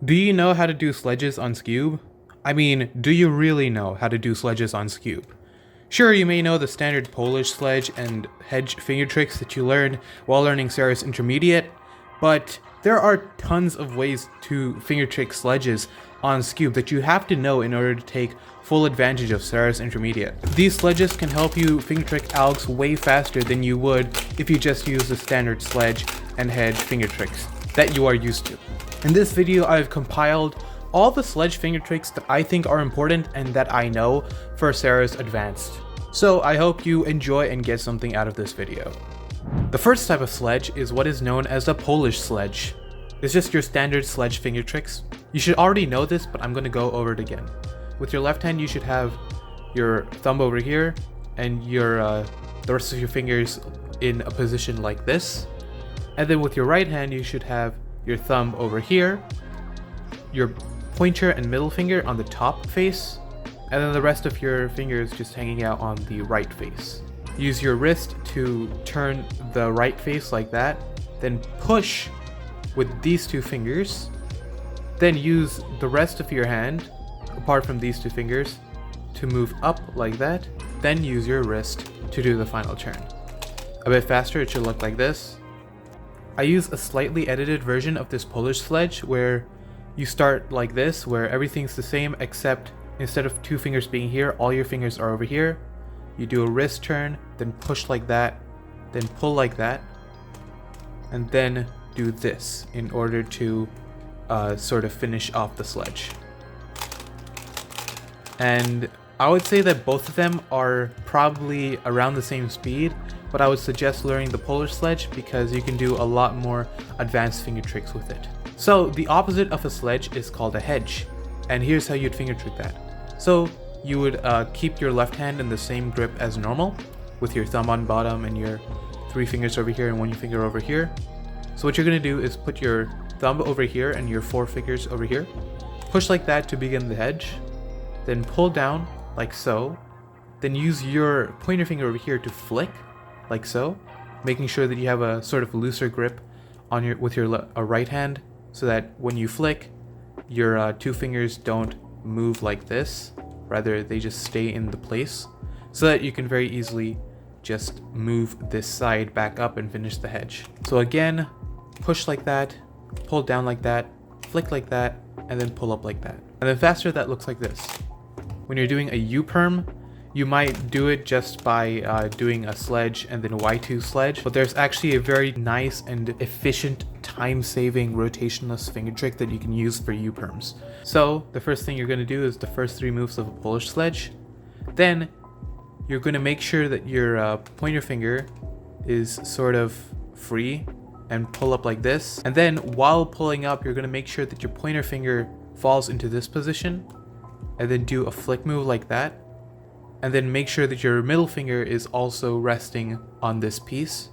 Do you know how to do sledges on Skewb? I mean, do you really know how to do sledges on Skewb? Sure, you may know the standard Polish sledge and Hedge finger tricks that you learned while learning Sarah's Intermediate, but there are tons of ways to finger trick sledges on Skewb that you have to know in order to take full advantage of Sarah's Intermediate. These sledges can help you finger trick algs way faster than you would if you just use the standard sledge and Hedge finger tricks that you are used to. In this video, I've compiled all the sledge finger tricks that I think are important and that I know for Sarah's Advanced. So I hope you enjoy and get something out of this video. The first type of sledge is what is known as a Polish sledge. It's just your standard sledge finger tricks. You should already know this, but I'm going to go over it again. With your left hand, you should have your thumb over here and the rest of your fingers in a position like this. And then with your right hand, you should have your thumb over here, your pointer and middle finger on the top face, and then the rest of your fingers just hanging out on the right face. Use your wrist to turn the right face like that, then push with these two fingers, then use the rest of your hand, apart from these two fingers, to move up like that, then use your wrist to do the final turn. A bit faster, it should look like this. I use a slightly edited version of this Polish sledge where you start like this, where everything's the same except instead of two fingers being here, all your fingers are over here. You do a wrist turn, then push like that, then pull like that, and then do this in order to sort of finish off the sledge. And I would say that both of them are probably around the same speed, but I would suggest learning the Polish sledge because you can do a lot more advanced finger tricks with it. So the opposite of a sledge is called a hedge, and here's how you'd finger trick that. So you would keep your left hand in the same grip as normal, with your thumb on bottom and your three fingers over here and one finger over here. So what you're going to do is put your thumb over here and your four fingers over here, push like that to begin the hedge, then pull down like so, then use your pointer finger over here to flick like so, making sure that you have a sort of looser grip on with your right hand, so that when you flick, your two fingers don't move like this, rather they just stay in the place, so that you can very easily just move this side back up and finish the hedge. So again, push like that, pull down like that, flick like that, and then pull up like that. And then faster, that looks like this. When you're doing a U-perm, you might do it just by doing a sledge and then Y2 sledge, but there's actually a very nice and efficient time-saving rotationless finger trick that you can use for U-perms. So the first thing you're going to do is the first three moves of a Polish sledge. Then you're going to make sure that your pointer finger is sort of free and pull up like this. And then while pulling up, you're going to make sure that your pointer finger falls into this position, and then do a flick move like that. And then make sure that your middle finger is also resting on this piece.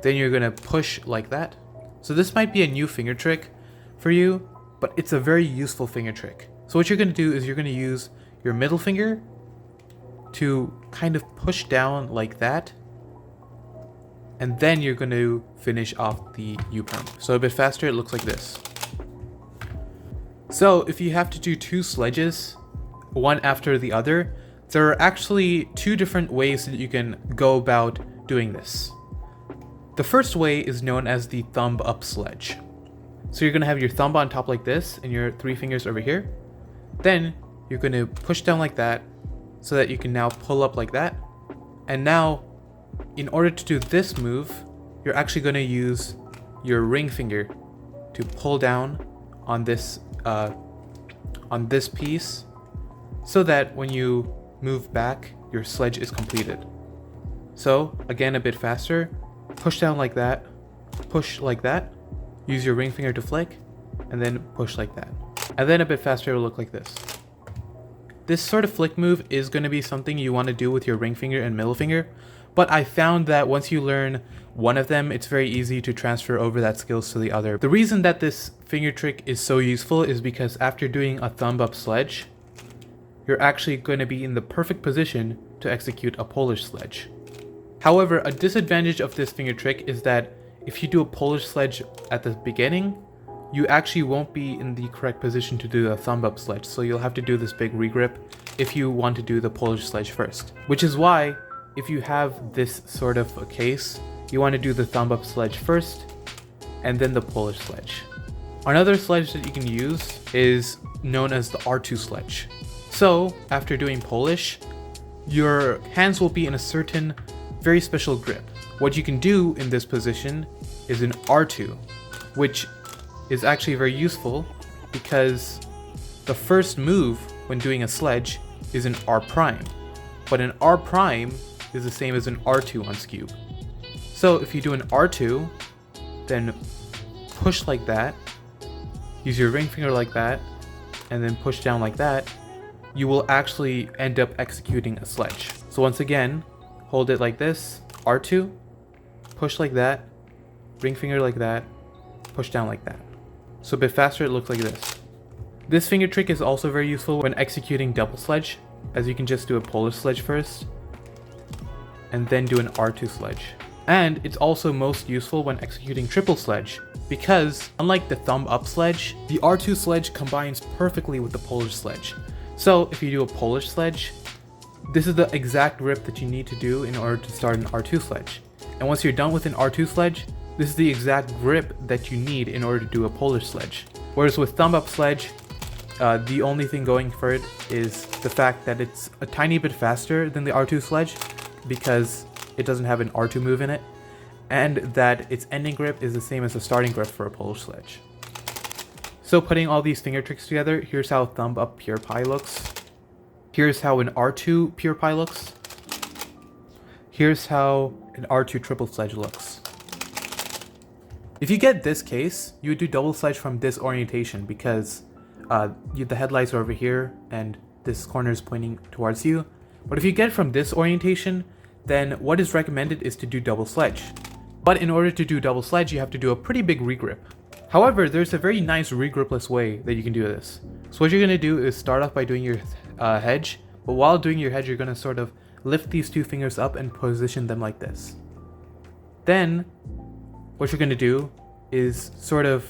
Then you're going to push like that. So this might be a new finger trick for you, but it's a very useful finger trick. So what you're going to do is you're going to use your middle finger to kind of push down like that. And then you're going to finish off the U-perm. So a bit faster, it looks like this. So if you have to do two sledges, one after the other, there are actually two different ways that you can go about doing this. The first way is known as the thumb up sledge. So you're going to have your thumb on top like this and your three fingers over here. Then you're going to push down like that so that you can now pull up like that. And now, in order to do this move, you're actually going to use your ring finger to pull down on this piece, so that when you move back, your sledge is completed. So again, a bit faster, push down like that, push like that, use your ring finger to flick, and then push like that. And then a bit faster, it'll look like this. This sort of flick move is going to be something you want to do with your ring finger and middle finger, but I found that once you learn one of them, it's very easy to transfer over that skills to the other. The reason that this finger trick is so useful is because after doing a thumb up sledge, you're actually going to be in the perfect position to execute a Polish sledge. However, a disadvantage of this finger trick is that if you do a Polish sledge at the beginning, you actually won't be in the correct position to do the thumb up sledge, so you'll have to do this big regrip if you want to do the Polish sledge first. Which is why, if you have this sort of a case, you want to do the thumb up sledge first, and then the Polish sledge. Another sledge that you can use is known as the R2 sledge. So, after doing Polish, your hands will be in a certain, very special grip. What you can do in this position is an R2, which is actually very useful because the first move when doing a sledge is an R prime, but an R prime is the same as an R2 on Skewb. So if you do an R2, then push like that, use your ring finger like that, and then push down like that, you will actually end up executing a sledge. So once again, hold it like this, R2, push like that, ring finger like that, push down like that. So a bit faster, it looks like this. This finger trick is also very useful when executing double sledge, as you can just do a Polish sledge first, and then do an R2 sledge. And it's also most useful when executing triple sledge, because unlike the thumb up sledge, the R2 sledge combines perfectly with the Polish sledge. So if you do a Polish sledge, this is the exact grip that you need to do in order to start an R2 sledge. And once you're done with an R2 sledge, this is the exact grip that you need in order to do a Polish sledge. Whereas with thumb up sledge, the only thing going for it is the fact that it's a tiny bit faster than the R2 sledge because it doesn't have an R2 move in it, and that its ending grip is the same as the starting grip for a Polish sledge. So putting all these finger tricks together, here's how thumb up pure pie looks. Here's how an R2 pure pie looks. Here's how an R2 triple sledge looks. If you get this case, you would do double sledge from this orientation because the headlights are over here and this corner is pointing towards you. But if you get from this orientation, then what is recommended is to do double sledge. But in order to do double sledge, you have to do a pretty big regrip. However, there's a very nice regripless way that you can do this. So what you're going to do is start off by doing your hedge, but while doing your hedge, you're going to sort of lift these two fingers up and position them like this. Then, what you're going to do is sort of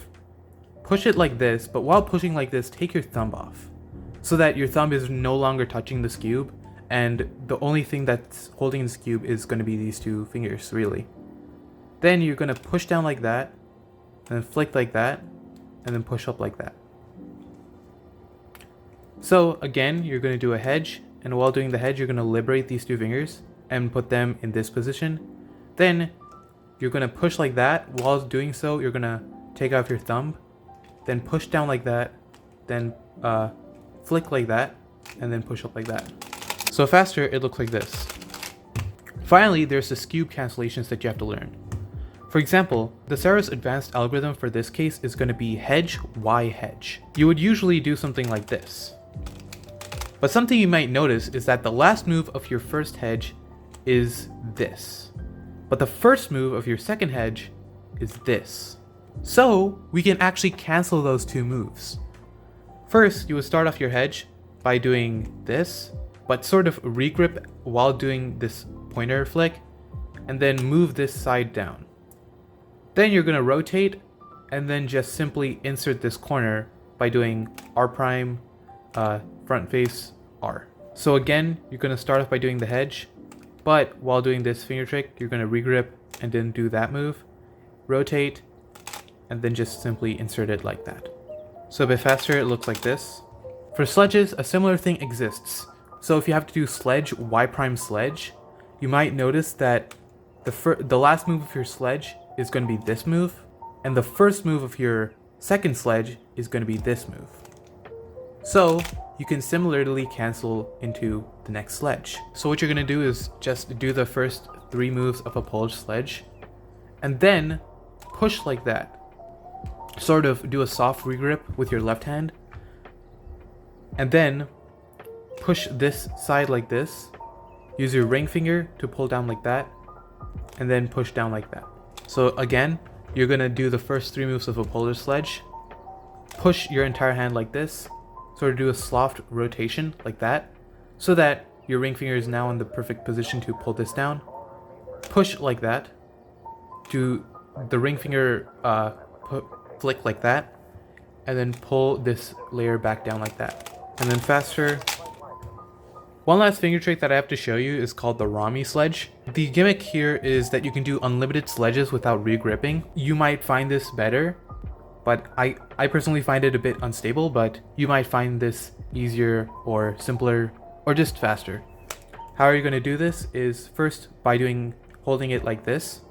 push it like this, but while pushing like this, take your thumb off so that your thumb is no longer touching the Skewb, and the only thing that's holding the Skewb is going to be these two fingers, really. Then you're going to push down like that, and then flick like that, and then push up like that. So again, you're going to do a hedge, and while doing the hedge, you're going to liberate these two fingers and put them in this position. Then you're going to push like that. While doing so, you're going to take off your thumb, then push down like that, then flick like that, and then push up like that. So faster, it looks like this. Finally, there's the Skewb cancellations that you have to learn. For example, the Sarah's advanced algorithm for this case is going to be hedge, Y hedge. You would usually do something like this. But something you might notice is that the last move of your first hedge is this. But the first move of your second hedge is this. So we can actually cancel those two moves. First, you would start off your hedge by doing this, but sort of regrip while doing this pointer flick, and then move this side down. Then you're going to rotate, and then just simply insert this corner by doing R prime, front face, R. So again, you're going to start off by doing the hedge, but while doing this finger trick, you're going to regrip and then do that move, rotate, and then just simply insert it like that. So a bit faster, it looks like this. For sledges, a similar thing exists. So if you have to do sledge, Y prime sledge, you might notice that the last move of your sledge is going to be this move, and the first move of your second sledge is going to be this move. So you can similarly cancel into the next sledge. So what you're going to do is just do the first three moves of a Polish sledge, and then push like that. Sort of do a soft regrip with your left hand, and then push this side like this. Use your ring finger to pull down like that, and then push down like that. So again, you're going to do the first three moves of a Polish sledge, push your entire hand like this, sort of do a soft rotation like that, so that your ring finger is now in the perfect position to pull this down, push like that, do the ring finger flick like that, and then pull this layer back down like that. And then faster. One last finger trick that I have to show you is called the Rami Sledge. The gimmick here is that you can do unlimited sledges without re-gripping. You might find this better, but I personally find it a bit unstable, but you might find this easier or simpler or just faster. How are you going to do this is first by holding it like this.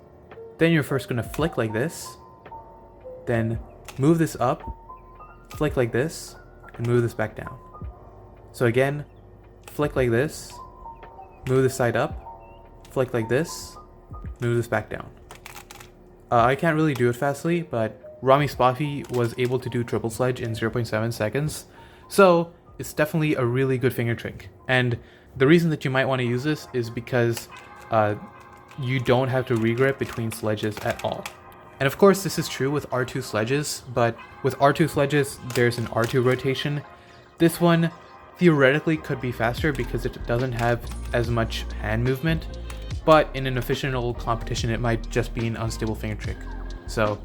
Then you're first going to flick like this. Then move this up, flick like this, and move this back down. So again, flick like this, move this side up, flick like this, move this back down. I can't really do it fastly, but Rami Sledge was able to do triple sledge in 0.7 seconds, so it's definitely a really good finger trick. And the reason that you might want to use this is because you don't have to regrip between sledges at all. And of course this is true with R2 sledges, but with R2 sledges there's an R2 rotation. This one theoretically could be faster because it doesn't have as much hand movement, but in an official competition it might just be an unstable finger trick. So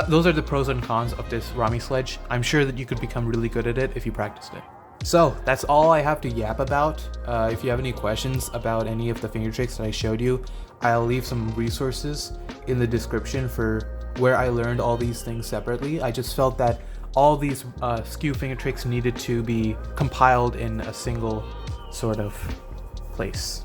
those are the pros and cons of this Rami Sledge. I'm sure that you could become really good at it if you practiced it. So that's all I have to yap about. If you have any questions about any of the finger tricks that I showed you, I'll leave some resources in the description for where I learned all these things separately. I just felt that all these Skewb finger tricks needed to be compiled in a single sort of place.